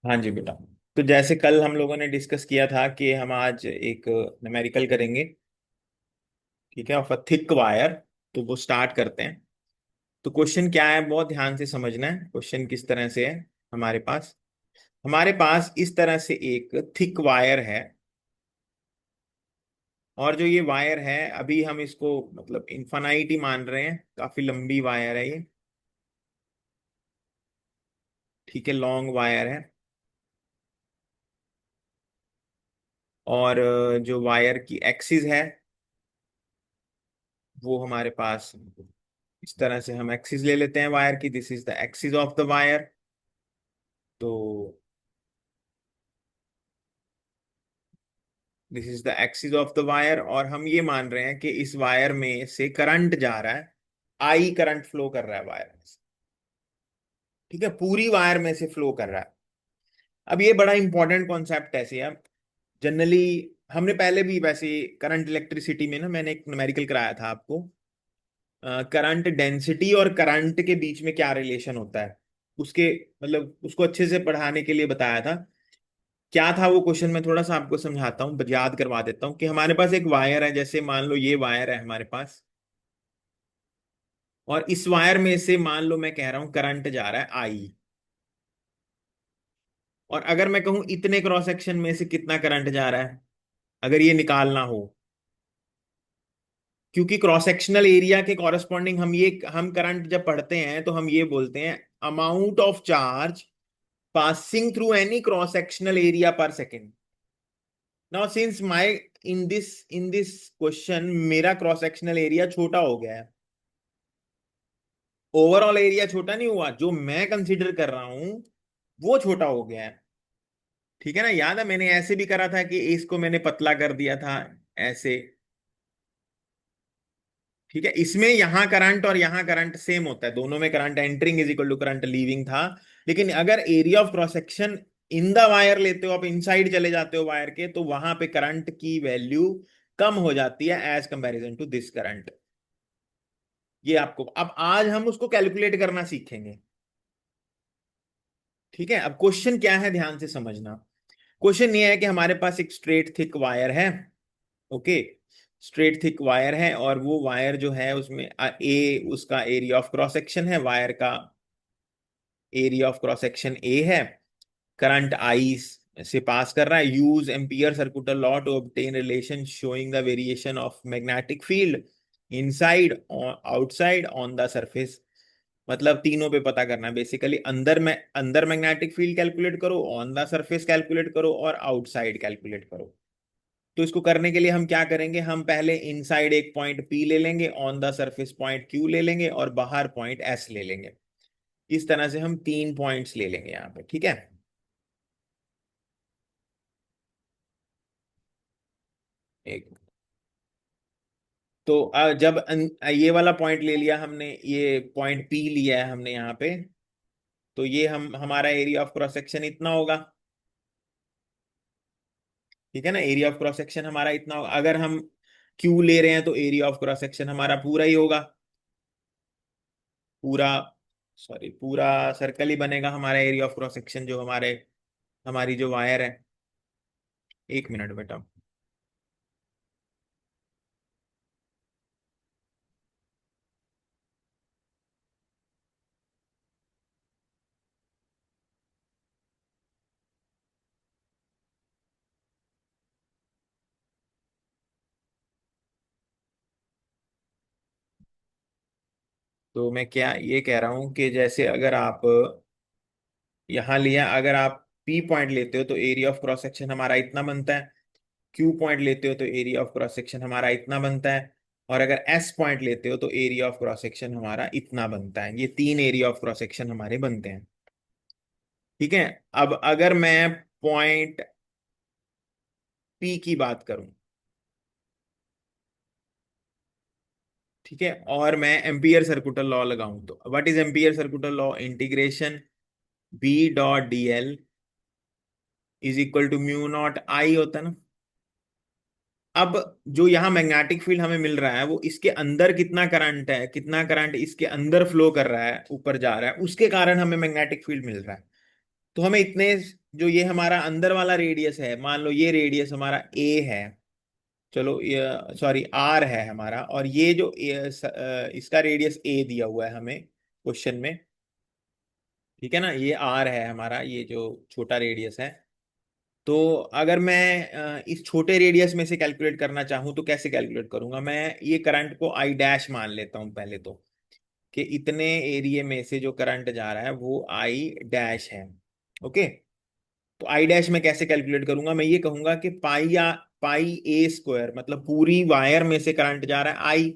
हाँ जी बेटा। तो जैसे कल हम लोगों ने डिस्कस किया था कि हम आज एक न्यूमेरिकल करेंगे, ठीक है, ऑफ अ थिक वायर। तो वो स्टार्ट करते हैं। तो क्वेश्चन क्या है, बहुत ध्यान से समझना है। क्वेश्चन किस तरह से है। हमारे पास इस तरह से एक थिक वायर है। और जो ये वायर है, अभी हम इसको मतलब इन्फानाइट ही मान रहे हैं, काफी लंबी वायर है ये। ठीक है, लॉन्ग वायर है। और जो वायर की एक्सिस है वो हमारे पास इस तरह से हम एक्सिस ले लेते हैं वायर की। This is the axis of the wire. तो this is the axis of the wire, और हम ये मान रहे हैं कि इस वायर में से करंट जा रहा है। आई करंट फ्लो कर रहा है वायर में से। ठीक है, पूरी वायर में से फ्लो कर रहा है। अब ये बड़ा इंपॉर्टेंट कॉन्सेप्ट ऐसे है। जनरली हमने पहले भी वैसे करंट इलेक्ट्रिसिटी में ना, मैंने एक न्यूमेरिकल कराया था आपको। करंट डेंसिटी और करंट के बीच में क्या रिलेशन होता है, उसके मतलब उसको अच्छे से पढ़ाने के लिए बताया था। क्या था वो क्वेश्चन, मैं थोड़ा सा आपको समझाता हूँ, याद करवा देता हूँ कि हमारे पास एक वायर है। जैसे मान लो ये वायर है हमारे पास, और इस वायर में से मान लो मैं कह रहा हूं करंट जा रहा है आई। और अगर मैं कहूं इतने क्रॉस सेक्शन में से कितना करंट जा रहा है, अगर ये निकालना हो, क्योंकि क्रॉस सेक्शनल एरिया के कॉरेस्पॉन्डिंग हम करंट जब पढ़ते हैं तो हम ये बोलते हैं amount of charge passing through any cross sectional area per second. Now since my in this question मेरा क्रॉस सेक्शनल एरिया छोटा हो गया है। ओवरऑल एरिया छोटा नहीं हुआ, जो मैं कंसीडर कर रहा हूं वो छोटा हो गया है। ठीक है ना, याद है मैंने ऐसे भी करा था कि इसको मैंने पतला कर दिया था ऐसे। ठीक है, इसमें यहां करंट और यहां करंट सेम होता है, दोनों में current entering is equal to current leaving था। लेकिन अगर area of cross section in the wire लेते हो, आप इनसाइड चले जाते हो वायर के, तो वहां पे करंट की वैल्यू कम हो जाती है as comparison to this current. ये आपको अब आज हम उसको कैलकुलेट करना सीखेंगे। ठीक है, अब क्वेश्चन क्या है ध्यान से समझना। क्वेश्चन ये है कि हमारे पास एक स्ट्रेट थिक वायर है। ओके, स्ट्रेट थिक वायर है, और वो वायर जो है उसमें ए उसका एरिया ऑफ क्रॉस सेक्शन है, वायर का area of cross section A है। करंट आई से पास कर रहा है। Use ampere circular law to obtain relation showing the variation of magnetic field inside outside on the surface. मतलब तीनों पे पता करना है बेसिकली। अंदर मैग्नेटिक फील्ड कैलकुलेट करो, ऑन द सरफेस कैलकुलेट करो, और आउटसाइड कैलकुलेट करो। तो इसको करने के लिए हम क्या करेंगे, हम पहले इनसाइड एक पॉइंट P ले लेंगे, on the surface point Q ले लेंगे, और बाहर पॉइंट S ले लेंगे। इस तरह से हम 3 पॉइंट्स ले लेंगे यहाँ पे। ठीक है, एक तो जब ये वाला पॉइंट ले लिया हमने, ये पॉइंट P लिया है हमने यहाँ पे, तो ये हम हमारा एरिया ऑफ क्रॉस सेक्शन इतना होगा। ठीक है ना, एरिया ऑफ क्रॉस सेक्शन हमारा इतना होगा। अगर हम Q ले रहे हैं तो एरिया ऑफ क्रॉस सेक्शन हमारा पूरा ही होगा, पूरा, सॉरी पूरा सर्कल ही बनेगा हमारा एरिया ऑफ क्रॉस सेक्शन, जो हमारी जो वायर है। एक मिनट बेटा। तो मैं क्या ये कह रहा हूं कि जैसे अगर आप यहाँ लिया, अगर आप P पॉइंट लेते हो तो एरिया ऑफ क्रॉस सेक्शन हमारा इतना बनता है। Q पॉइंट लेते हो तो एरिया ऑफ क्रॉस सेक्शन हमारा इतना बनता है। और अगर S पॉइंट लेते हो तो एरिया ऑफ क्रॉस सेक्शन हमारा इतना बनता है। ये 3 एरिया ऑफ क्रॉस सेक्शन हमारे बनते हैं। ठीक है, अब अगर मैं पॉइंट P की बात करूं, ठीक है, और मैं एम्पियर सर्कुलर लॉ लगाऊं, तो what is ampere circular law, integration B.dl is equal to mu not I होता है ना। अब जो यहाँ मैग्नेटिक फील्ड हमें मिल रहा है, वो इसके अंदर कितना करंट है, कितना करंट इसके अंदर फ्लो कर रहा है, ऊपर जा रहा है, उसके कारण हमें मैग्नेटिक फील्ड मिल रहा है। तो हमें इतने जो ये हमारा अंदर वाला रेडियस है, मान लो ये रेडियस हमारा ए है, चलो ये सॉरी आर है हमारा, और ये जो इसका रेडियस ए दिया हुआ है हमें क्वेश्चन में, ठीक है ना, ये आर है हमारा, ये जो छोटा रेडियस है। तो अगर मैं इस छोटे रेडियस में से कैलकुलेट करना चाहूँ तो कैसे कैलकुलेट करूंगा? मैं ये करंट को आई डैश मान लेता हूँ पहले तो, कि इतने एरिया में से जो करंट जा रहा है वो आई डैश है। ओके, तो आई डैश में कैसे कैलकुलेट करूंगा? मैं ये कहूंगा कि पाई या पाई ए स्क्वायर, मतलब पूरी वायर में से करंट जा रहा है आई,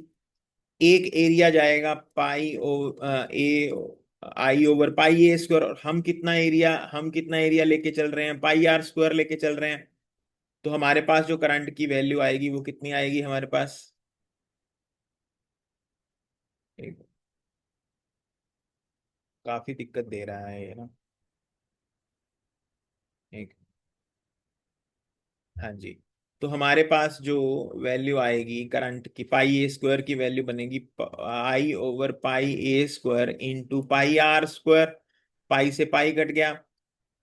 एक एरिया जाएगा पाई ओ ए आई ओवर पाई ए स्क्वायर, और हम कितना एरिया लेके चल रहे हैं, पाई आर स्क्वायर लेके चल रहे हैं। तो हमारे पास जो करंट की वैल्यू आएगी वो कितनी आएगी हमारे पास? एक, काफी दिक्कत दे रहा है ये ना। एक, हाँ जी। तो हमारे पास जो वैल्यू आएगी करंट की, पाई ए स्क्वायर की वैल्यू बनेगी I over pi a square into pi r square, pi से पाई कट गया,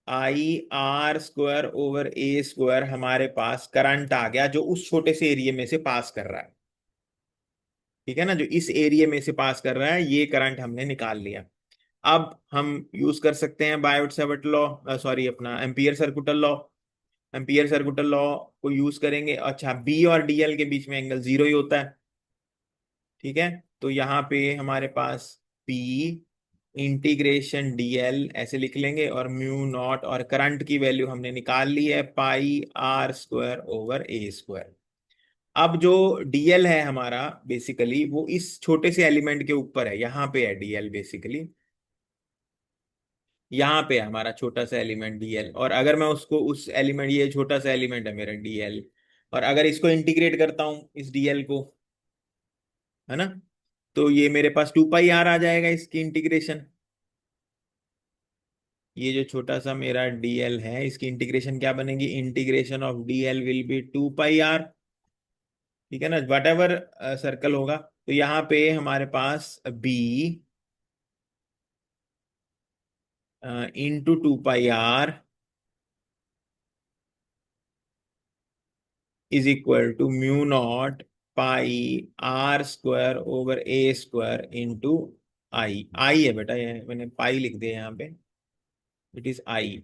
I r square over a square. हमारे पास करंट आ गया जो उस छोटे से एरिया में से पास कर रहा है, ठीक है ना, जो इस एरिया में से पास कर रहा है, ये करंट हमने निकाल लिया। अब हम यूज कर सकते हैं बायोट सावर्ट लॉ, सॉरी अपना एम्पियर सर्कुटल लॉ। एम्पियर सर्कुटल लॉ को यूज करेंगे। अच्छा, बी और डीएल के बीच में एंगल जीरो ही होता है, ठीक है। तो यहाँ पे हमारे पास पी इंटीग्रेशन डीएल ऐसे लिख लेंगे, और म्यू नॉट, और करंट की वैल्यू हमने निकाल ली है pi r square over a square. अब जो डीएल है हमारा बेसिकली वो इस छोटे से एलिमेंट के ऊपर है, यहाँ पे है डीएल बेसिकली, यहाँ पे है हमारा छोटा सा एलिमेंट डीएल। और अगर मैं उसको उस एलिमेंट, ये छोटा सा एलिमेंट है मेरा डीएल, और अगर इसको इंटीग्रेट करता हूँ इस डीएल को, है ना, तो ये मेरे पास 2 पाई आर आ जाएगा इसकी इंटीग्रेशन। ये जो छोटा सा मेरा डीएल है इसकी इंटीग्रेशन क्या बनेगी? Integration of dl will be 2 pi r, ठीक है ना, वट एवर सर्कल होगा। तो यहाँ पे हमारे पास B into 2 pi r is equal to mu naught pi r square over a square into I. I है बेटा, ये मैंने पाई लिख दिया यहाँ पे, इट इज आई।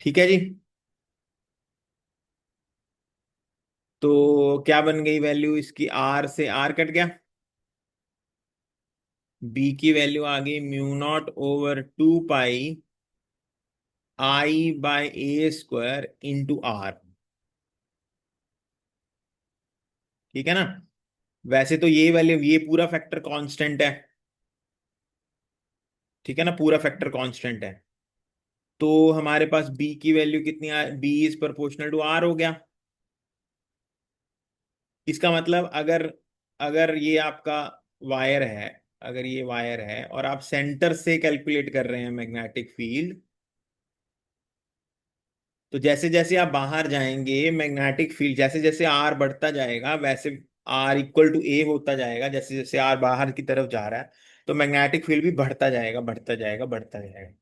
ठीक है जी। तो क्या बन गई वैल्यू इसकी? आर से आर कट गया, बी की वैल्यू आ गई mu not over 2 pi I by a square into r, ठीक है ना। वैसे तो ये वैल्यू, ये पूरा फैक्टर कांस्टेंट है, ठीक है ना, पूरा फैक्टर कांस्टेंट है। तो हमारे पास बी की वैल्यू कितनी आ, B is proportional to r हो गया। इसका मतलब अगर अगर ये आपका वायर है, अगर ये वायर है और आप सेंटर से कैलकुलेट कर रहे हैं मैग्नेटिक फील्ड, तो जैसे जैसे आप बाहर जाएंगे मैग्नेटिक फील्ड, जैसे जैसे आर बढ़ता जाएगा वैसे आर इक्वल टू ए होता जाएगा, जैसे जैसे आर बाहर की तरफ जा रहा है तो मैग्नेटिक फील्ड भी बढ़ता जाएगा, बढ़ता जाएगा, बढ़ता जाएगा,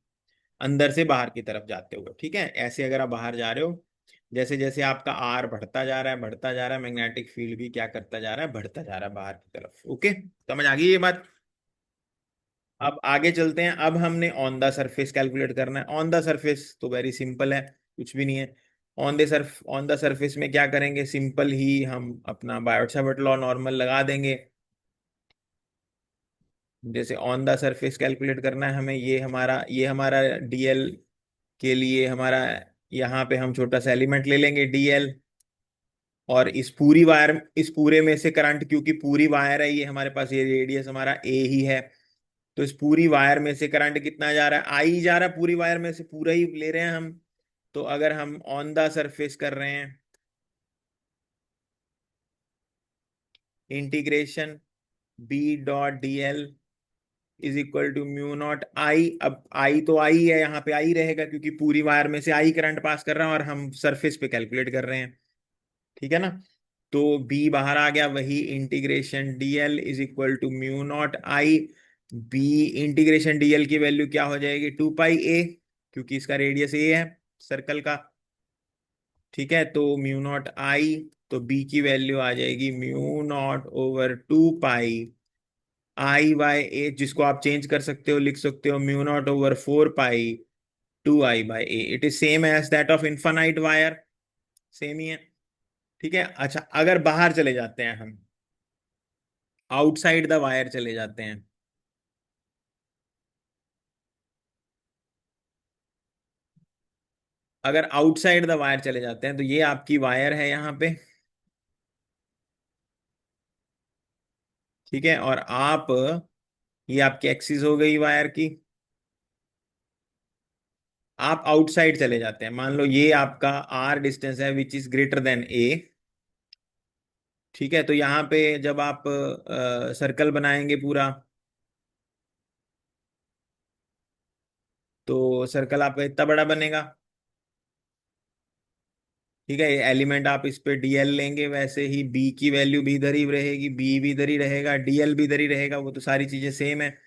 अंदर से बाहर की तरफ जाते हुए, ठीक है। ऐसे अगर आप बाहर जा रहे हो, जैसे जैसे आपका आर बढ़ता जा रहा है, बढ़ता जा रहा है, मैग्नेटिक फील्ड भी क्या करता जा रहा है? बढ़ता जा रहा है बाहर की तरफ। ओके, समझ आ गई ये बात? अब आगे चलते हैं। अब हमने ऑन द सरफेस कैलकुलेट करना है। ऑन द सरफेस तो वेरी सिंपल है, कुछ भी नहीं है। ऑन द सरफेस में क्या करेंगे? सिंपल ही हम अपना बायोट सावर्ट लॉ नॉर्मल लगा देंगे। जैसे ऑन द सरफेस कैलकुलेट करना है हमें, ये हमारा डीएल के लिए हमारा, यहाँ पे हम छोटा सा एलिमेंट ले लेंगे डीएल, और इस पूरे में से करंट, क्योंकि पूरी वायर है ये हमारे पास, ये रेडियस हमारा ए ही है, तो इस पूरी वायर में से करंट कितना जा रहा है? आई जा रहा है, पूरी वायर में से पूरा ही ले रहे हैं हम। तो अगर हम ऑन द सरफेस कर रहे हैं, integration B dot d l is equal to mu not I. अब आई तो आई है, यहाँ पे आई रहेगा क्योंकि पूरी वायर में से आई करंट पास कर रहा है और हम सरफेस पे कैलकुलेट कर रहे हैं, ठीक है ना। तो बी बाहर आ गया, वही integration DL is equal to mu not I. B integration dl की वैल्यू क्या हो जाएगी, 2 पाई ए, क्योंकि इसका रेडियस ए है सर्कल का। ठीक है, तो म्यू नॉट आई, तो बी की वैल्यू आ जाएगी mu not over 2 pi I by a, जिसको आप चेंज कर सकते हो, लिख सकते हो mu not over 4 pi 2 I by a. It is same as that of infinite wire, same ही है। ठीक है, अच्छा अगर बाहर चले जाते हैं हम, आउटसाइड द वायर चले जाते हैं, अगर आउटसाइड द वायर चले जाते हैं, तो ये आपकी वायर है यहाँ पे। ठीक है, और आप, ये आपकी एक्सिस हो गई वायर की। आप आउटसाइड चले जाते हैं, मान लो ये आपका आर डिस्टेंस है विच इज ग्रेटर देन ए। ठीक है, तो यहाँ पे जब आप सर्कल बनाएंगे पूरा, तो सर्कल आपका इतना बड़ा बनेगा। ठीक है, ये एलिमेंट आप इस पे डीएल लेंगे, वैसे ही बी की वैल्यू भी इधर ही रहेगी, बी भी इधर ही रहेगा, डीएल भी इधर ही रहेगा, वो तो सारी चीजें सेम है।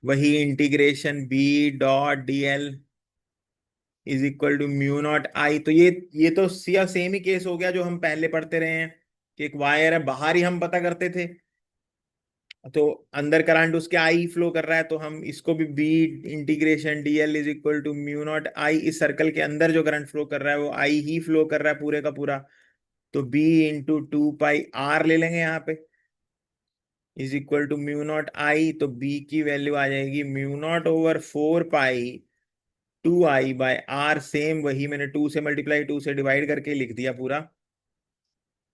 वही integration B dot d l is equal to mu not I. तो ये तो सिया सेम ही केस हो गया जो हम पहले पढ़ते रहे हैं, कि एक वायर है, बाहर ही हम पता करते थे, तो अंदर करंट उसके आई फ्लो कर रहा है, तो हम इसको भी B integration DL is equal to mu not I, इस सर्कल के अंदर जो करंट फ्लो कर रहा है वो आई ही फ्लो कर रहा है पूरे का पूरा, तो बी इंटू 2 पाई आर ले लेंगे यहाँ पे, is equal to mu not I. तो बी की वैल्यू आ जाएगी mu not over 4 pi 2 I by r, same वही मैंने 2 से मल्टीप्लाई 2 से डिवाइड करके लिख दिया पूरा।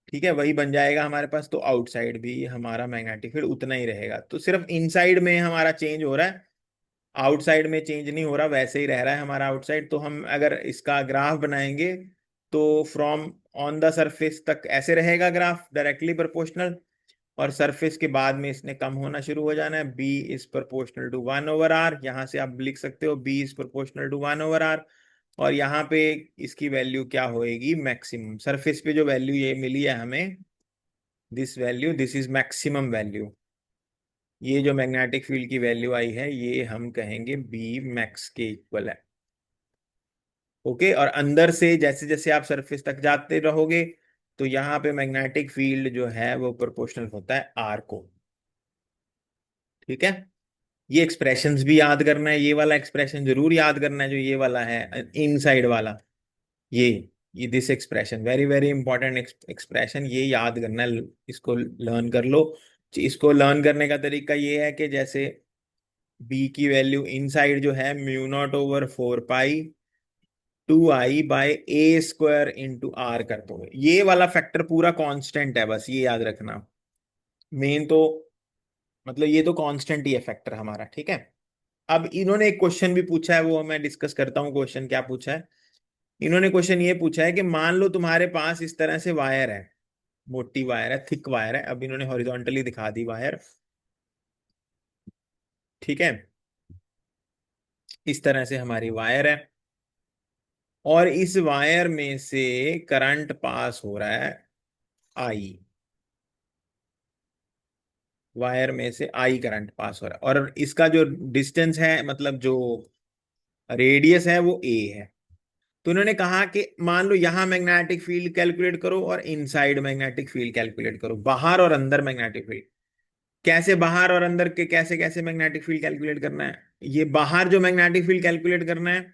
ठीक है, वही बन जाएगा हमारे पास, तो आउटसाइड भी हमारा मैग्नेटिक फील्ड उतना ही रहेगा, तो सिर्फ इनसाइड में हमारा चेंज हो रहा है, आउटसाइड में चेंज नहीं हो रहा, वैसे ही रह रहा है हमारा आउटसाइड। तो हम अगर इसका ग्राफ बनाएंगे, तो फ्रॉम ऑन द सरफेस तक ऐसे रहेगा ग्राफ, डायरेक्टली प्रोपोर्शनल, और सरफेस के बाद में इसने कम होना शुरू हो जाना है, B is proportional to 1/r, यहाँ से आप लिख सकते हो B is proportional to 1/r। और यहाँ पे इसकी वैल्यू क्या होएगी, मैक्सिमम सरफेस पे जो वैल्यू ये मिली है हमें, this value, this is maximum value. ये जो मैग्नेटिक फील्ड की वैल्यू आई है, ये हम कहेंगे बी मैक्स के इक्वल है। ओके, और अंदर से जैसे जैसे आप सरफेस तक जाते रहोगे, तो यहाँ पे मैग्नेटिक फील्ड जो है वो प्रोपोर्शनल होता है आर को। ठीक है, ये एक्सप्रेशंस भी याद करना है, ये वाला एक्सप्रेशन जरूर याद करना है जो ये वाला है इनसाइड वाला, ये ये this expression very very important expression, ये याद करना है, इसको लर्न कर लो। इसको लर्न करने का तरीका ये है कि जैसे बी की वैल्यू इनसाइड जो है mu not over 4 pi 2 I by a square into r कर दो, ये वाला फैक्टर पूरा कांस्टेंट है, बस ये याद रखना। मेन तो मतलब ये तो कांस्टेंट ही है फैक्टर हमारा। ठीक है, अब इन्होंने एक क्वेश्चन भी पूछा है, वो मैं डिस्कस करता हूँ। क्वेश्चन क्या पूछा है इन्होंने, क्वेश्चन ये पूछा है कि मान लो तुम्हारे पास इस तरह से वायर है, मोटी वायर है, थिक वायर है, अब इन्होंने हॉरिजॉन्टली दिखा दी वायर। ठीक है, इस तरह से हमारी वायर है, और इस वायर में से करंट पास हो रहा है आई, वायर में से आई करंट पास हो रहा है, और इसका जो डिस्टेंस है, मतलब जो रेडियस है, वो ए है। तो उन्होंने कहा कि मान लो यहां मैग्नेटिक फील्ड कैलकुलेट करो और इनसाइड मैग्नेटिक फील्ड कैलकुलेट करो, बाहर और अंदर मैग्नेटिक फील्ड। कैसे बाहर और अंदर के कैसे कैसे मैग्नेटिक फील्ड कैलकुलेट करना है, ये बाहर जो मैग्नेटिक फील्ड कैलकुलेट करना है,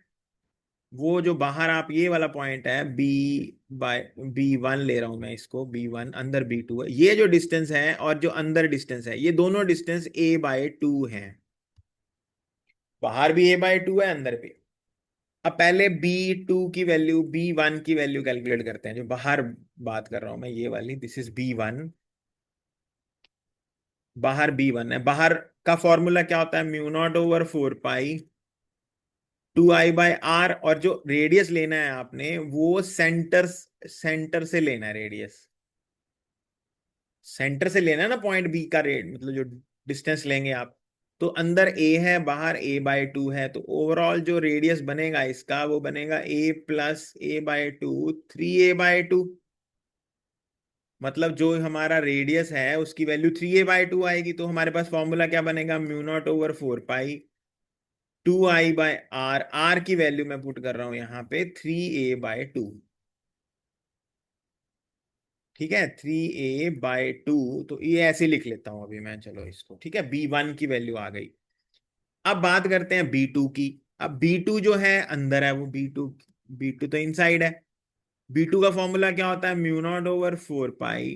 वो जो बाहर आप ये वाला पॉइंट है बी बाय B1 ले रहा हूं मैं इसको, B1 अंदर B2 है, ये जो डिस्टेंस है और जो अंदर डिस्टेंस है, ये दोनों डिस्टेंस A/2 है, बाहर भी A/2 है, अंदर भी। अब पहले B2 की वैल्यू B1 की वैल्यू कैलकुलेट करते हैं, जो बाहर बात कर रहा हूं मैं, ये वाली, दिस इज B1, बाहर B1 है, बाहर का फॉर्मूला क्या होता है, mu not over 4 pi 2I/r, और जो रेडियस लेना है आपने वो सेंटर से लेना है रेडियस, सेंटर से लेना है ना पॉइंट बी का रेड, मतलब जो डिस्टेंस लेंगे आप। तो अंदर ए है, बाहर A/2 है, तो ओवरऑल जो रेडियस बनेगा इसका, वो बनेगा A + A/2 3A/2। मतलब जो हमारा रेडियस है उसकी वैल्यू 3a/2 आएगी, तो हमारे पास फॉर्मूला क्या बनेगा, μ0/4 पाई 2I/r। r की वैल्यू मैं पुट कर रहा हूं यहाँ पे 3a/2। ठीक है, 3a/2। तो ये ऐसे लिख लेता हूं अभी मैं, चलो इसको, ठीक है, b1 की वैल्यू आ गई। अब बात करते हैं b2 की। अब b2 जो है अंदर है, वो b2 तो इनसाइड है। b2 का फॉर्मूला क्या होता है, μ0/4 पाई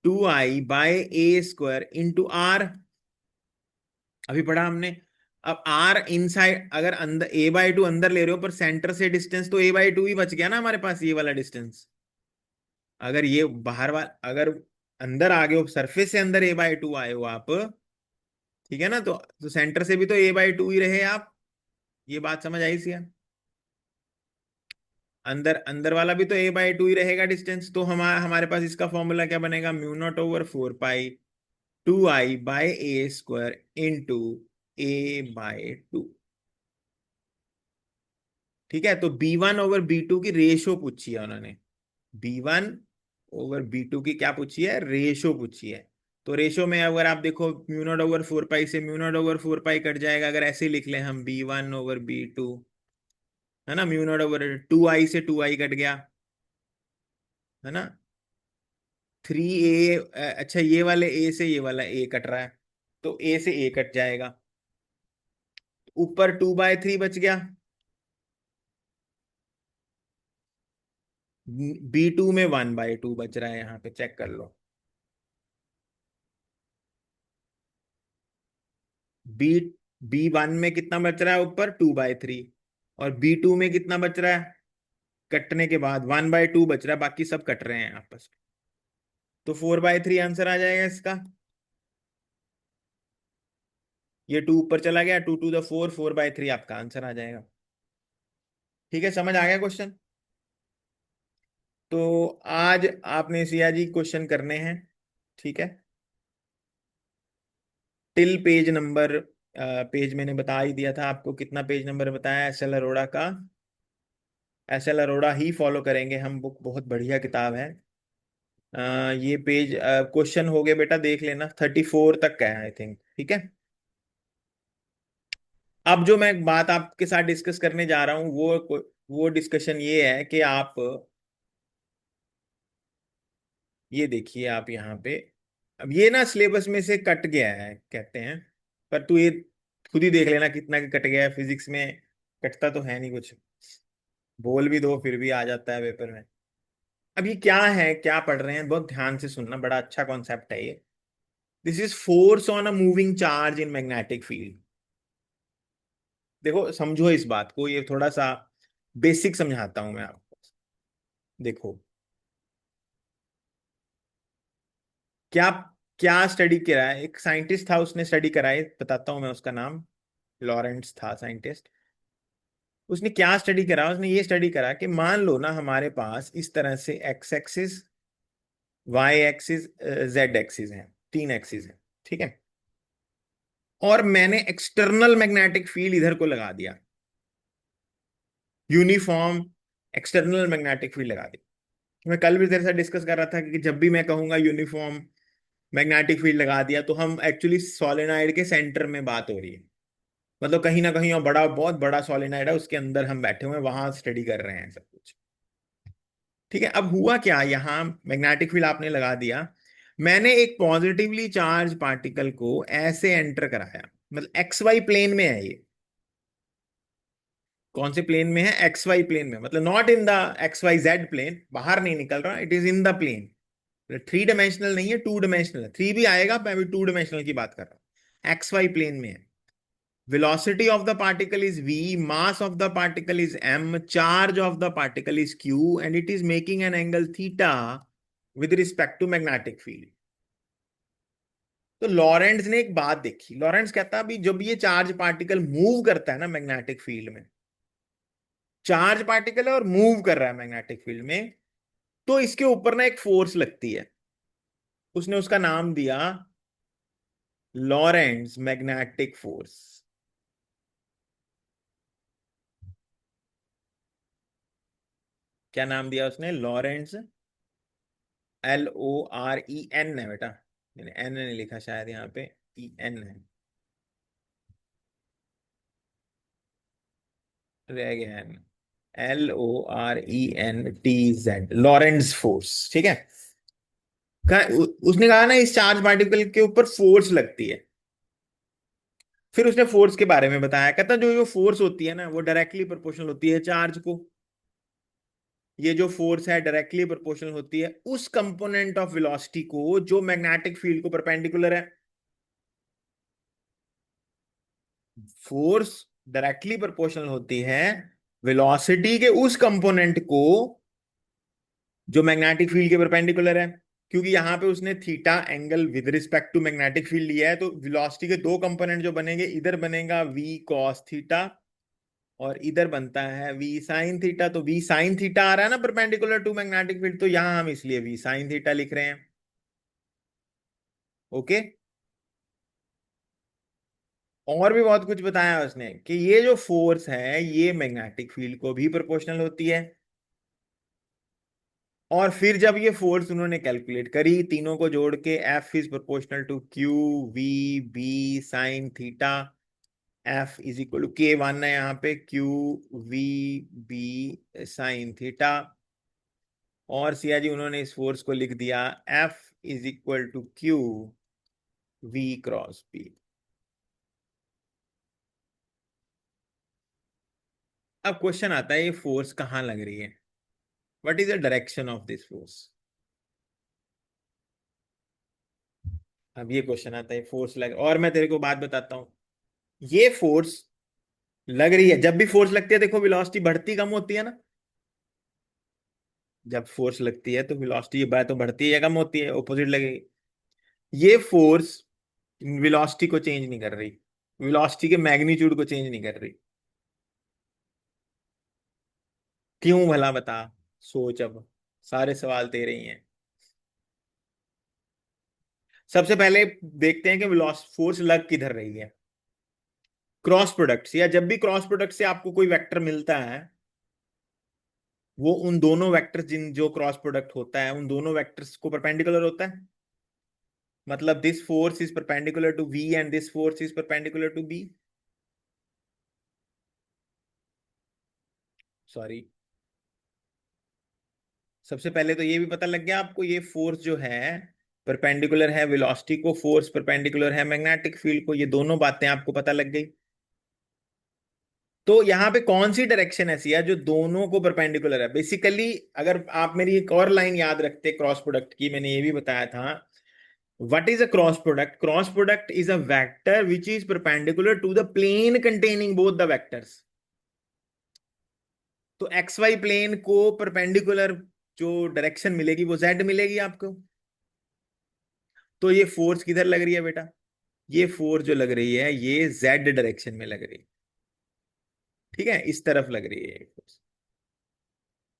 2I/a² इंटू आर। अभी पढ़ा हमने। अब आर इनसाइड, अगर अंदर a/2 अंदर ले रहे हो पर सेंटर से डिस्टेंस तो a/2 ही बच गया ना हमारे पास, ये वाला डिस्टेंस। अगर ये बाहर वाला, अगर अंदर आ गए हो, सरफेस से अंदर a/2 आए हो आप, ठीक है ना, तो सेंटर से भी तो a/2 ही रहे आप। ये बात समझ आई सी? अंदर अंदर वाला भी तो a/2 ही रहेगा डिस्टेंस। तो हमारे पास इसका फॉर्मूला क्या बनेगा, μ0/4 पाई 2I/a² इंटू a/2। ठीक है, तो b1/b2 की रेशो पूछी है उन्होंने। b1/b2 की क्या पूछी है, रेशो पूछी है। तो रेशो में अगर आप देखो, μ0/4 पाई से μ0/4 पाई कट जाएगा, अगर ऐसे लिख लें हम b1/b2, है ना, μ0/2I से 2I कट गया, है ना, 3a। अच्छा, ये वाले a से ये वाला a कट रहा है, तो a से a कट जाएगा, ऊपर 2/3 बच गया। b2 में 1/2 बच रहा है, यहाँ पे चेक कर लो। बी b1 में कितना बच रहा है, ऊपर 2/3, और b2 में कितना बच रहा है, कटने के बाद 1/2 बच रहा है, बाकी सब कट रहे हैं आपस में। तो 4/3 आंसर आ जाएगा इसका। ये 2 ऊपर चला गया, 2 टू द 4, 4/3 आपका आंसर आ जाएगा। ठीक है, समझ आ गया क्वेश्चन? तो आज आपने सिया जी क्वेश्चन करने हैं, ठीक है। टिल पेज नंबर, पेज मैंने बता ही दिया था आपको, कितना पेज नंबर बताया, एस एल अरोड़ा का। एस एल अरोड़ा ही फॉलो करेंगे हम, बुक बहुत बढ़िया किताब है। ये पेज क्वेश्चन हो गए बेटा, देख लेना, 34 तक का है आई थिंक, ठीक है। अब जो मैं बात आपके साथ डिस्कस करने जा रहा हूँ, वो डिस्कशन ये है कि आप ये देखिए, आप यहाँ पे, अब ये ना सिलेबस में से कट गया है कहते हैं, पर तू ये खुद ही देख लेना कितना कि कट गया है। फिजिक्स में कटता तो है नहीं कुछ, बोल भी दो फिर भी आ जाता है पेपर में। अब ये क्या है, क्या पढ़ रहे हैं, बहुत ध्यान से सुनना, बड़ा अच्छा कॉन्सेप्ट है ये। This is force on a moving charge in magnetic field. देखो समझो इस बात को, ये थोड़ा सा बेसिक समझाता हूं मैं आपको। देखो, क्या क्या स्टडी करा है, एक साइंटिस्ट था, उसने स्टडी कराई, बताता हूं मैं उसका नाम। लॉरेंट्स था साइंटिस्ट। उसने क्या स्टडी करा, उसने ये स्टडी करा कि मान लो ना हमारे पास इस तरह से x axis, y axis, z axis है, 3 एक्सिस है, ठीक है। और मैंने एक्सटर्नल मैग्नेटिक फील्ड इधर को लगा दिया, यूनिफॉर्म एक्सटर्नल मैग्नेटिक फील्ड लगा दी। मैं कल भी तेरे साथ डिस्कस कर रहा था कि जब भी मैं कहूंगा यूनिफॉर्म मैग्नेटिक फील्ड लगा दिया, तो हम एक्चुअली सोलेनॉइड के सेंटर में बात हो रही है। मतलब कहीं ना कहीं और बड़ा, बहुत बड़ा सोलेनॉइड है, उसके अंदर हम बैठे हुए हैं, वहां स्टडी कर रहे हैं सब कुछ। ठीक है, अब हुआ क्या, यहाँ मैग्नेटिक फील्ड आपने लगा दिया, मैंने एक पॉजिटिवली चार्ज पार्टिकल को ऐसे एंटर कराया, मतलब एक्स वाई प्लेन में है ये। कौन से प्लेन में है, एक्स वाई प्लेन में, मतलब not in the x y z plane, बाहर नहीं निकल रहा, it is in the plane. 3 dimensional नहीं है, 2 डायमेंशनल है, 3 भी आएगा, मैं अभी 2 डायमेंशनल की बात कर रहा हूँ, एक्स वाई प्लेन में है। Velocity of the particle is v, mass of the particle is m, charge of the particle is q, and it is making an angle theta with respect to magnetic field। तो Lorentz ने एक बात देखी, Lorentz कहता है अभी जब ये चार्ज पार्टिकल मूव करता है ना मैग्नेटिक फील्ड में, चार्ज पार्टिकल है और मूव कर रहा है मैग्नेटिक फील्ड में, तो इसके ऊपर ना एक फोर्स लगती है। उसने उसका नाम दिया लॉरेंट्स मैग्नेटिक फोर्स। क्या नाम दिया उसने, लॉरेंट्स LOREN है बेटा, मैंने एन नहीं लिखा शायद यहाँ पे, EN है, रह गया एन। LORENTZ, लॉरेंट्ज फोर्स, ठीक है। उसने कहा ना इस चार्ज पार्टिकल के ऊपर फोर्स लगती है। फिर उसने फोर्स के बारे में बताया, कहता जो फोर्स होती है ना वो डायरेक्टली प्रोपोर्शनल होती है चार्ज को। ये जो फोर्स है डायरेक्टली प्रोपोर्शनल होती है उस कंपोनेंट ऑफ वेलोसिटी को जो मैग्नेटिक फील्ड को परपेंडिकुलर है। फोर्स डायरेक्टली प्रोपोर्शनल होती है वेलोसिटी के उस कंपोनेंट को जो मैग्नेटिक फील्ड के परपेंडिकुलर है। क्योंकि यहां पे उसने theta angle with respect to magnetic field लिया है, तो वेलोसिटी के दो कंपोनेंट जो बनेंगे, इधर बनेगा v cos थीटा और इधर बनता है v sin थीटा। तो v sin थीटा आ रहा है ना परपेंडिकुलर टू मैग्नेटिक फील्ड, तो यहां हम इसलिए v sin थीटा लिख रहे हैं। ओके। और भी बहुत कुछ बताया उसने कि ये जो फोर्स है ये मैग्नेटिक फील्ड को भी प्रोपोर्शनल होती है। और फिर जब ये फोर्स उन्होंने कैलकुलेट करी तीनों को जोड़ के, F is proportional to Q V B sine theta, F is equal to K1 है यहाँ पे, Q V B sine theta. और सिया जी उन्होंने इस फोर्स को लिख दिया F is equal to Q V cross P। अब क्वेश्चन आता है ये फोर्स कहाँ लग रही है, what is the direction of this force. अब ये क्वेश्चन आता है फोर्स लग, और मैं तेरे को बात बताता हूं, ये फोर्स लग रही है, जब भी फोर्स लगती है देखो वेलोसिटी बढ़ती कम होती है ना। जब फोर्स लगती है तो वेलोसिटी तो बढ़ती है या कम होती है, ऑपोजिट लगेगी। ये फोर्स वेलोसिटी को चेंज नहीं कर रही, वेलोसिटी के मैग्नीट्यूड को चेंज नहीं कर रही। क्यों भला बता, सोच अब, सारे सवाल तेरे ही हैं। सबसे पहले देखते हैं कि फोर्स लग किधर रही है। क्रॉस प्रोडक्ट से, या जब भी क्रॉस प्रोडक्ट से आपको कोई वेक्टर मिलता है, वो उन दोनों वेक्टर्स जिन जो क्रॉस प्रोडक्ट होता है उन दोनों वेक्टर्स को परपेंडिकुलर होता है। मतलब this force is perpendicular to V and this force is perpendicular to B। Sorry, सबसे पहले तो ये भी पता लग गया आपको, ये फोर्स जो है परपेंडिकुलर है वेलोसिटी को, फोर्स परपेंडिकुलर है मैग्नेटिक फील्ड को, ये दोनों बातें आपको पता लग गई। तो यहाँ पे कौन सी डायरेक्शन ऐसी है जो दोनों को परपेंडिकुलर है बेसिकली। अगर आप मेरी एक और लाइन याद रखते क्रॉस प्रोडक्ट की, मैंने ये भी बताया था, what is a cross product. Cross product is a vector which is perpendicular to the plane containing both the vectors. तो एक्स वाई प्लेन को परपेंडिकुलर जो डायरेक्शन मिलेगी वो जेड मिलेगी आपको। तो ये फोर्स किधर लग रही है बेटा, ये फोर्स जो लग रही है ये जेड डायरेक्शन में लग रही है, ठीक है, इस तरफ लग रही है ये फोर्स।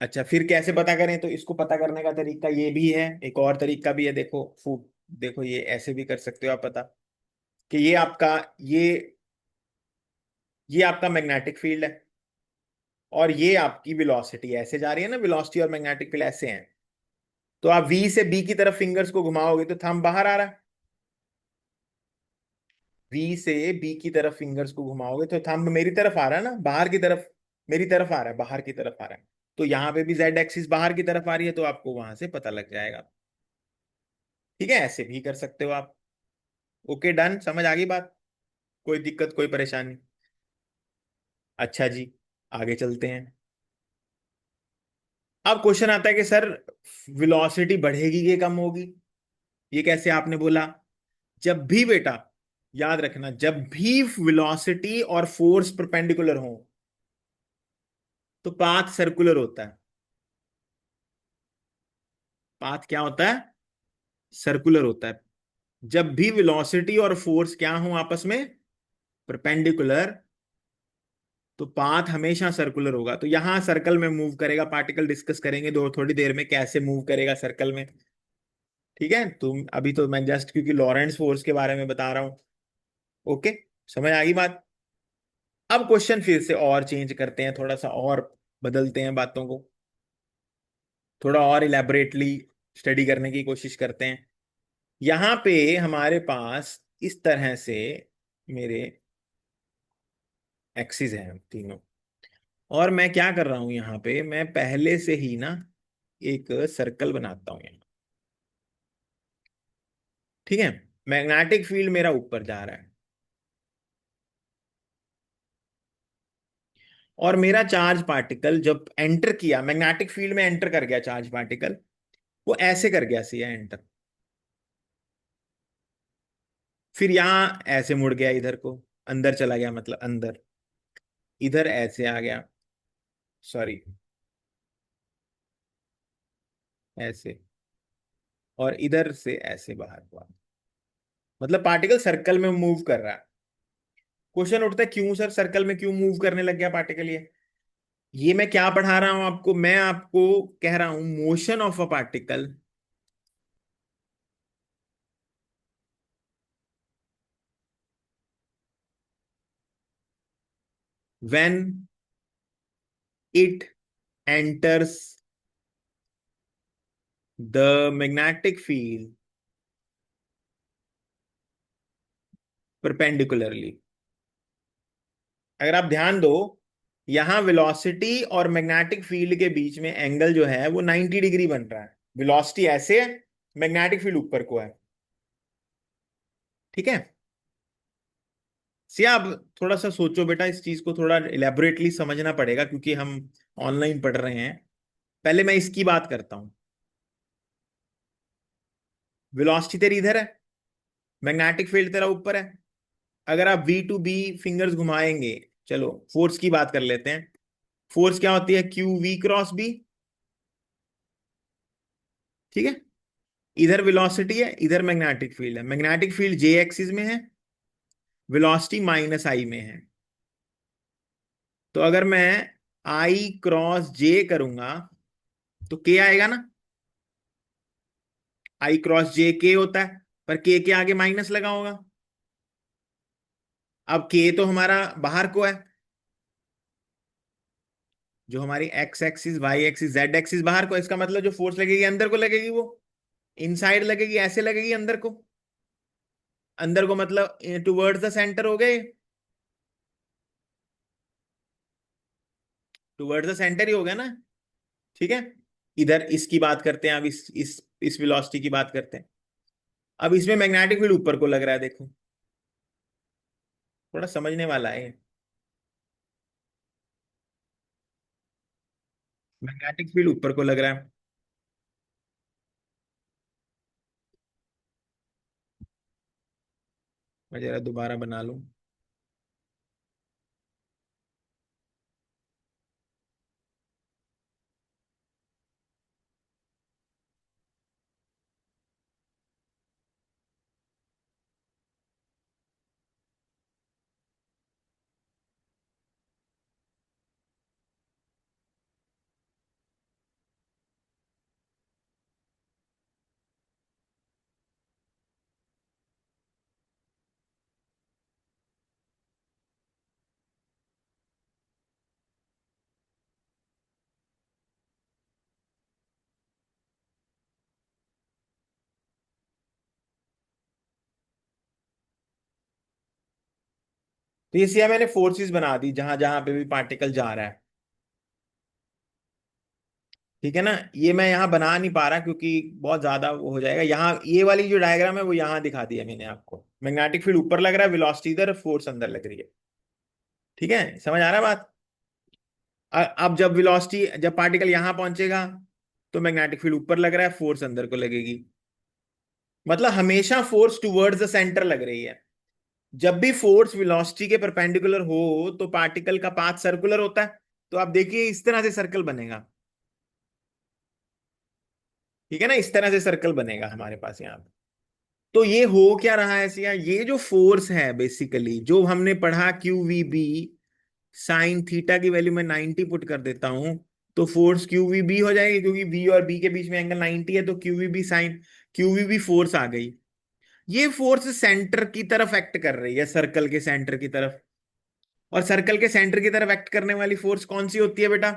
अच्छा फिर कैसे पता करें, तो इसको पता करने का तरीका ये भी है, एक और तरीका भी है, देखो देखो ये ऐसे भी कर सकते हो आप पता, कि ये ये आपका मैग्नेटिक फील्ड है और ये आपकी वेलोसिटी ऐसे जा रही है ना, वेलोसिटी और मैग्नेटिक फील्ड ऐसे हैं। तो आप V से B की तरफ फिंगर्स को घुमाओगे तो थंब बाहर आ रहा है, V से B की तरफ फिंगर्स को घुमाओगे तो थंब मेरी तरफ आ रहा है ना, बाहर की तरफ, मेरी तरफ आ रहा है, बाहर की तरफ आ रहा है। तो यहाँ पे भी Z एक्सिस बाहर की तरफ आ रही है, तो आपको वहां से पता लग जाएगा। ठीक है, ऐसे भी कर सकते हो आप। ओके डन, समझ आ गई बात, कोई दिक्कत कोई परेशानी। अच्छा जी, आगे चलते हैं। अब क्वेश्चन आता है कि सर वेलोसिटी बढ़ेगी कि कम होगी, ये कैसे आपने बोला। जब भी बेटा याद रखना, जब भी वेलोसिटी और फोर्स परपेंडिकुलर हो तो पाथ सर्कुलर होता है। पाथ क्या होता है, सर्कुलर होता है। जब भी वेलोसिटी और फोर्स क्या हो आपस में परपेंडिकुलर, तो पाथ हमेशा सर्कुलर होगा। तो यहां सर्कल में मूव करेगा पार्टिकल, डिस्कस करेंगे दो थोड़ी देर में कैसे मूव करेगा सर्कल में। ठीक है, तुम अभी तो मैं जस्ट क्योंकि लॉरेंस फोर्स के बारे में बता रहा हूं। ओके, समझ आ गई बात। अब क्वेश्चन फिर से और चेंज करते हैं, थोड़ा सा और बदलते हैं बातों को, थोड़ा और इलेबोरेटली स्टडी करने की कोशिश करते हैं। यहां पे हमारे पास इस तरह से मेरे एक्सिस हैं तीनों, और मैं क्या कर रहा हूं यहाँ पे, मैं पहले से ही ना एक सर्कल बनाता हूं यहाँ। ठीक है, मैग्नेटिक फील्ड मेरा ऊपर जा रहा है, और मेरा चार्ज पार्टिकल जब एंटर किया मैग्नेटिक फील्ड में, एंटर कर गया चार्ज पार्टिकल, वो ऐसे कर गया सी एंटर, फिर यहां ऐसे मुड़ गया, इधर को अंदर चला गया, मतलब अंदर, इधर ऐसे आ गया, सॉरी ऐसे, और इधर से ऐसे बाहर हुआ, मतलब पार्टिकल सर्कल में मूव कर रहा है। क्वेश्चन उठता है क्यों सर सर्कल में क्यों मूव करने लग गया पार्टिकल? ये मैं क्या पढ़ा रहा हूं आपको, मैं आपको कह रहा हूं motion of a particle when it enters the magnetic field perpendicularly. अगर आप ध्यान दो, यहां वेलोसिटी और मैग्नेटिक फील्ड के बीच में एंगल जो है वो 90 डिग्री बन रहा है। वेलोसिटी ऐसे है, मैग्नेटिक फील्ड ऊपर को है। ठीक है, सिया आप थोड़ा सा सोचो बेटा, इस चीज को थोड़ा इलेबोरेटली समझना पड़ेगा क्योंकि हम ऑनलाइन पढ़ रहे हैं। पहले मैं इसकी बात करता हूं। वेलोसिटी तेरी इधर है, मैग्नेटिक फील्ड तेरा ऊपर है। अगर आप वी टू बी फिंगर्स घुमाएंगे, चलो फोर्स की बात कर लेते हैं। फोर्स क्या होती है? Q V cross B. ठीक है, इधर वेलोसिटी है, इधर मैग्नेटिक फील्ड है। मैग्नेटिक फील्ड जे एक्सिस में है, वेलोसिटी माइनस आई में है। तो अगर मैं आई क्रॉस जे करूंगा तो के आएगा ना, आई क्रॉस जे के होता है, पर के आगे माइनस लगा होगा। अब के तो हमारा बाहर को है, जो हमारी x axis y axis z axis बाहर को है, इसका मतलब जो फोर्स लगेगी अंदर को लगेगी, वो इनसाइड लगेगी, ऐसे लगेगी अंदर को। अंदर को मतलब टुवर्ड्स द सेंटर हो गए, टुवर्ड्स द सेंटर ही हो गया ना। ठीक है, इधर इसकी बात करते हैं, अब इस वेलोसिटी की बात करते हैं। अब इसमें मैग्नेटिक फील्ड ऊपर को लग रहा है, देखो थोड़ा समझने वाला है। मैग्नेटिक फील्ड ऊपर को लग रहा है। मैं जरा दोबारा बना लूं। तो ये सिया मैंने फोर्सेस बना दी जहां जहां पे भी पार्टिकल जा रहा है। ठीक है ना, ये मैं यहाँ बना नहीं पा रहा क्योंकि बहुत ज्यादा वो हो जाएगा। यहाँ ये वाली जो डायग्राम है वो यहाँ दिखा दिया मैंने आपको। मैग्नेटिक फील्ड ऊपर लग रहा है, वेलोसिटी इधर, फोर्स अंदर लग रही है। ठीक है, समझ आ रहा है बात? अब जब वेलोसिटी, जब पार्टिकल यहां पहुंचेगा तो मैग्नेटिक फील्ड ऊपर लग रहा है, फोर्स अंदर को लगेगी। मतलब हमेशा फोर्स टुवर्ड्स द सेंटर लग रही है। जब भी फोर्स वेलोसिटी के परपेंडिकुलर हो तो पार्टिकल का पाथ सर्कुलर होता है। तो आप देखिए इस तरह से सर्कल बनेगा। ठीक है ना, इस तरह से सर्कल बनेगा हमारे पास यहाँ पे। तो ये हो क्या रहा है सिया, ये जो फोर्स है बेसिकली जो हमने पढ़ा, Q we B sine theta की वैल्यू मैं 90 पुट कर देता हूं, तो फोर्स क्यू वी बी हो जाएगी, क्योंकि बी और बी के बीच में एंगल 90 है, तो q we B sine, q we B force आ गई। ये फोर्स सेंटर की तरफ एक्ट कर रही है, सर्कल के सेंटर की तरफ। और सर्कल के सेंटर की तरफ एक्ट करने वाली फोर्स कौन सी होती है बेटा?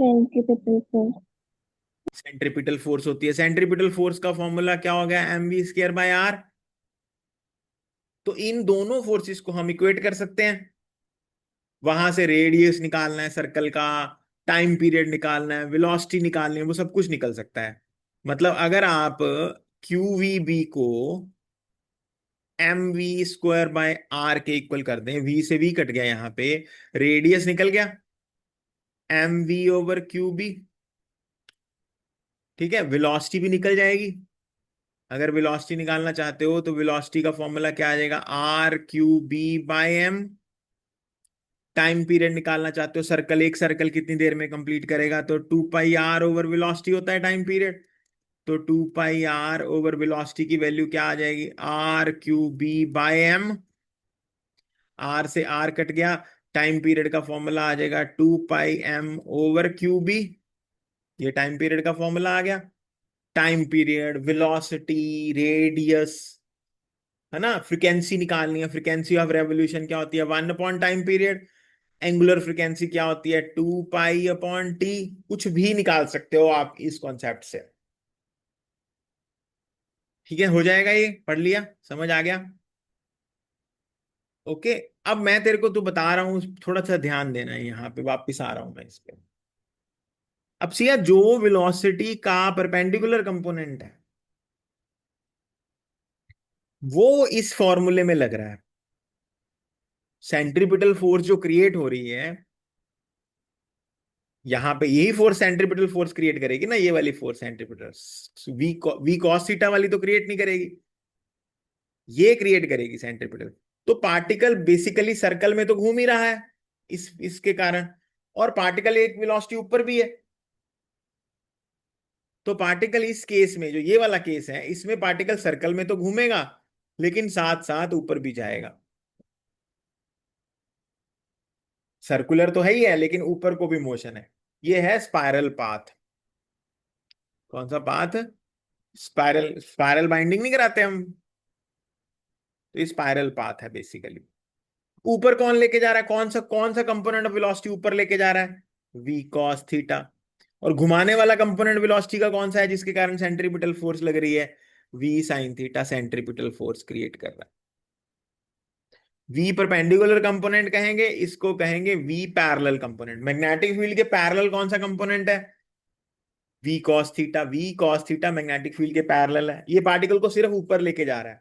Centripetal force. सेंट्रीपिटल फोर्स होती है। सेंट्रीपिटल फोर्स का फॉर्मूला क्या हो गया, mv²/r। तो इन दोनों फोर्सेस को हम इक्वेट कर सकते हैं। वहां से रेडियस निकालना है सर्कल का, टाइम पीरियड निकालना है, वेलोसिटी निकालनी है, वो सब कुछ निकल सकता है। मतलब अगर आप QVB को mv²/r के इक्वल कर दें, v से v कट गया यहां पे, रेडियस निकल गया mv/QB। ठीक है, वेलोसिटी भी निकल जाएगी। अगर वेलोसिटी निकालना चाहते हो तो वेलोसिटी का फॉर्मूला क्या आ जाएगा, R⁴B/m। टाइम पीरियड निकालना चाहते हो, सर्कल एक सर्कल कितनी देर में कंप्लीट करेगा, तो 2πr/वेलोसिटी होता है टाइम पीरियड। तो 2πr/वेलोसिटी की वैल्यू क्या आ जाएगी, R⁴B/m। आर से आर कट गया, टाइम पीरियड का फॉर्मूला आ जाएगा 2πm/QB। ये टाइम पीरियड का फॉर्मूला आ गया। टाइम पीरियड, वेलोसिटी, रेडियस, है ना। फ्रीक्वेंसी निकालनी है, फ्रीक्वेंसी ऑफ रेवोल्यूशन क्या होती है, 1 टाइम पीरियड। एंगुलर फ्रीक्वेंसी क्या होती है, 2π/t। कुछ भी निकाल सकते हो आप इस कॉन्सेप्ट से। ठीक है, हो जाएगा, ये पढ़ लिया, समझ आ गया। ओके। अब मैं तेरे को तो बता रहा हूं, थोड़ा सा ध्यान देना है, यहाँ पे वापस आ रहा हूं मैं इस पे। अब सिया, जो वेलोसिटी का परपेंडिकुलर कंपोनेंट है वो इस फॉर्मूले में लग रहा है। सेंट्रीपिटल फोर्स जो क्रिएट हो रही है यहां पे, यही फोर्स सेंट्रीपिटल फोर्स क्रिएट करेगी ना, ये वाली force centripetal. V cos theta वाली तो क्रिएट नहीं करेगी, ये क्रिएट करेगी सेंट्रीपिटल। तो पार्टिकल बेसिकली सर्कल में तो घूम ही रहा है इसके कारण, और पार्टिकल एक वेलोसिटी ऊपर भी है। तो पार्टिकल इस केस में, जो ये वाला केस है, इसमें पार्टिकल सर्कल में तो घूमेगा लेकिन साथ साथ ऊपर भी जाएगा। सर्कुलर तो है ही है लेकिन ऊपर को भी मोशन है। ये है स्पाइरल पाथ। कौन सा पाथ, स्पाइरल। स्पाइरल बाइंडिंग नहीं कराते हम, तो ये स्पाइरल पाथ है बेसिकली। ऊपर कौन लेके जा रहा है, कौन सा कंपोनेंट ऑफ वेलोसिटी ऊपर लेके जा रहा है, वी कॉस थीटा। और घुमाने वाला कंपोनेंट वेलोसिटी का कौन सा है, जिसके कारण सेंट्रीपिटल फोर्स लग रही है, V sine theta centripetal force create कर रहा है। वी परपेंडिकुलर कंपोनेंट कहेंगे, इसको कहेंगे V parallel component. Magnetic field के पैरेलल कौन सा कंपोनेंट है, V cos theta. V cos theta magnetic field के पैरेलल है, ये पार्टिकल को सिर्फ ऊपर लेके जा रहा है।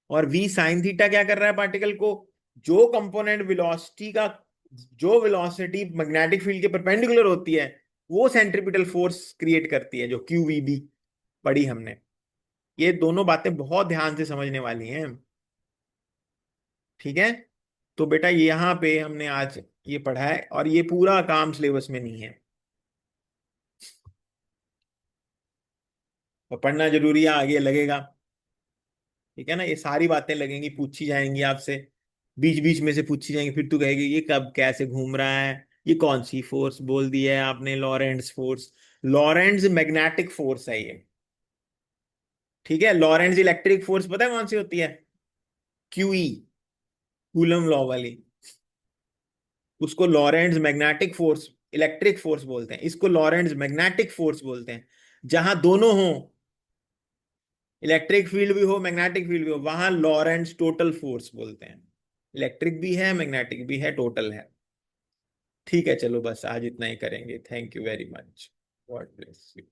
और वी साइन थीटा क्या कर रहा है पार्टिकल को, जो कंपोनेंट वेलोसिटी का, जो वेलोसिटी मैग्नेटिक फील्ड के परपेंडिकुलर होती है, वो सेंट्रीपिटल फोर्स क्रिएट करती है, जो QVB पढ़ी हमने। ये दोनों बातें बहुत ध्यान से समझने वाली हैं। ठीक है, तो बेटा यहाँ पे हमने आज ये पढ़ा है, और ये पूरा काम सिलेबस में नहीं है, और पढ़ना जरूरी है, आगे लगेगा। ठीक है ना, ये सारी बातें लगेंगी, पूछी जाएंगी आपसे, बीच बीच में से पूछी जाएंगी, फिर तू कहेगी ये कब कैसे घूम रहा है, ये कौन सी फोर्स बोल दी है आपने, Lorentz force. Lorentz magnetic force है ये। ठीक है, लॉरेंट्स इलेक्ट्रिक फोर्स पता है कौन सी होती है, QE, कूलम लॉ वाली। उसको Lorentz magnetic force, electric force बोलते हैं, इसको लॉरेंट्स मैग्नेटिक फोर्स बोलते हैं। जहां दोनों हो, इलेक्ट्रिक फील्ड भी हो मैग्नेटिक फील्ड भी हो, वहां लॉरेंट्स टोटल फोर्स बोलते हैं। इलेक्ट्रिक भी है मैग्नेटिक भी है, टोटल है। ठीक है, चलो बस आज इतना ही करेंगे। Thank you very much, God bless you.